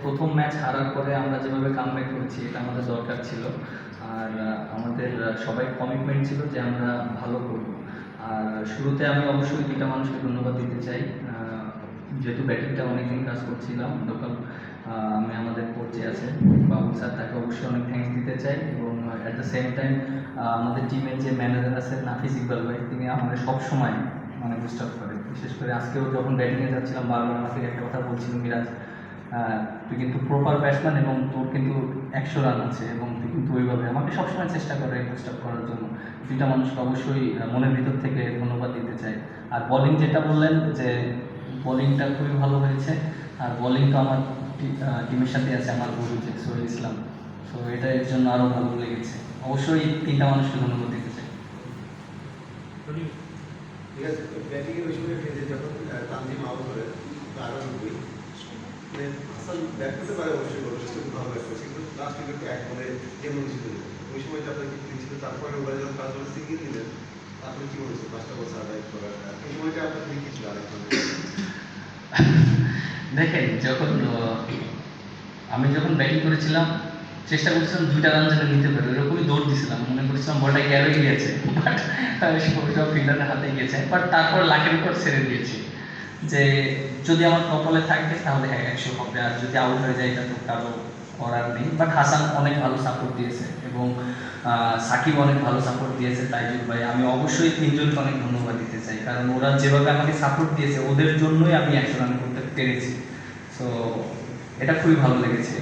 প্রথম ম্যাচ হারার পরে আমরা যেভাবে কামব্যাক করেছি এটা আমাদের দরকার ছিল। আর আমাদের সবাই কমিটমেন্ট ছিল যে আমরা ভালো করব। আর শুরুতে আমি অবশ্যই দুইটা মানুষকে ধন্যবাদ দিতে চাই। যেহেতু ব্যাটিংটা অনেকদিন কাজ করছিলাম লোকাল, আমি আমাদের কোচ যে আছে বাবু স্যার, তাকে অবশ্যই অনেক থ্যাঙ্কস দিতে চাই। এবং অ্যাট দ্য সেম টাইম আমাদের টিমের যে ম্যানেজার আছে নাফিস ইকবাল ভাই, তিনি আমাদের সবসময় মানে বুস্ট আপ করে। বিশেষ করে আজকেও যখন ব্যাটিংয়ে যাচ্ছিলাম বারবার আমাকে একটা কথা বলছিল, মিরাজ তুই কিন্তু প্রপার ব্যাটসম্যান এবং তোর কিন্তু 100 রান আছে এবং তুই কিন্তু ওইভাবে আমাকে সবসময় চেষ্টা করে বুস্ট আপ করার জন্য। দুইটা মানুষকে অবশ্যই মনের ভিতর থেকে ধন্যবাদ দিতে চাই। আর বোলিং যেটা বললেন যে বোলিংটা খুবই ভালো হয়েছে, আর বোলিং তো আমার টিমের সাথে আছে আমার গুরু যে সোহেল ইসলাম, সো এটা এর জন্য আরও ভালো লেগেছে। অবশ্যই তিনটা মানুষকে ধন্যবাদ দিতে চাই। ঠিক আছে, ব্যাটিংয়ের ওই সময় যখন তানজিম আউট করে আরও হাসান ব্যাট করতে পারে অবশ্যই, খুব ভালো ব্যাট করছে, কিন্তু লাস্ট উইকেটে এক বলে যেমন ছিল ওই সময়টা আপনার কি ছিল। তারপরে ওভারে যখন পাঁচ বলে সিঙ্গেল দিলেন, তারপরে কি বলেছে পাঁচটা বল সার্ভাইভ করার ওই সময়টা আপনার কি ছিল আরেকটা? দেখেন, আমি যখন ব্যাটিং করেছিলাম চেষ্টা করছিলাম 2টা রান যেন নিতে পারি, এরকমই দৌড় দিয়েছিলাম, মনে করছিলাম বলটা গেরোই গিয়েছে, বাট সব ফিল্ডারের হাতে গিয়েছে। বাট তারপর লাখের উপর ছেড়ে দিয়েছি যে যদি আমার কপালে থাকে তাহলে হ্যাঁ 100 হবে, আর যদি আউট হয়ে যায় এটা তো কারো করার নেই। বাট হাসান অনেক ভালো সাপোর্ট দিয়েছে এবং সাকিব অনেক ভালো সাপোর্ট দিয়েছে, তাইজুল ভাই। আমি অবশ্যই তিনজনকে অনেক ধন্যবাদ দিতে চাই, কারণ ওরা যেভাবে আমাকে সাপোর্ট দিয়েছে ওদের জন্যই আমি 100 রান করতে পেরেছি। সো এটা খুবই ভালো লেগেছে।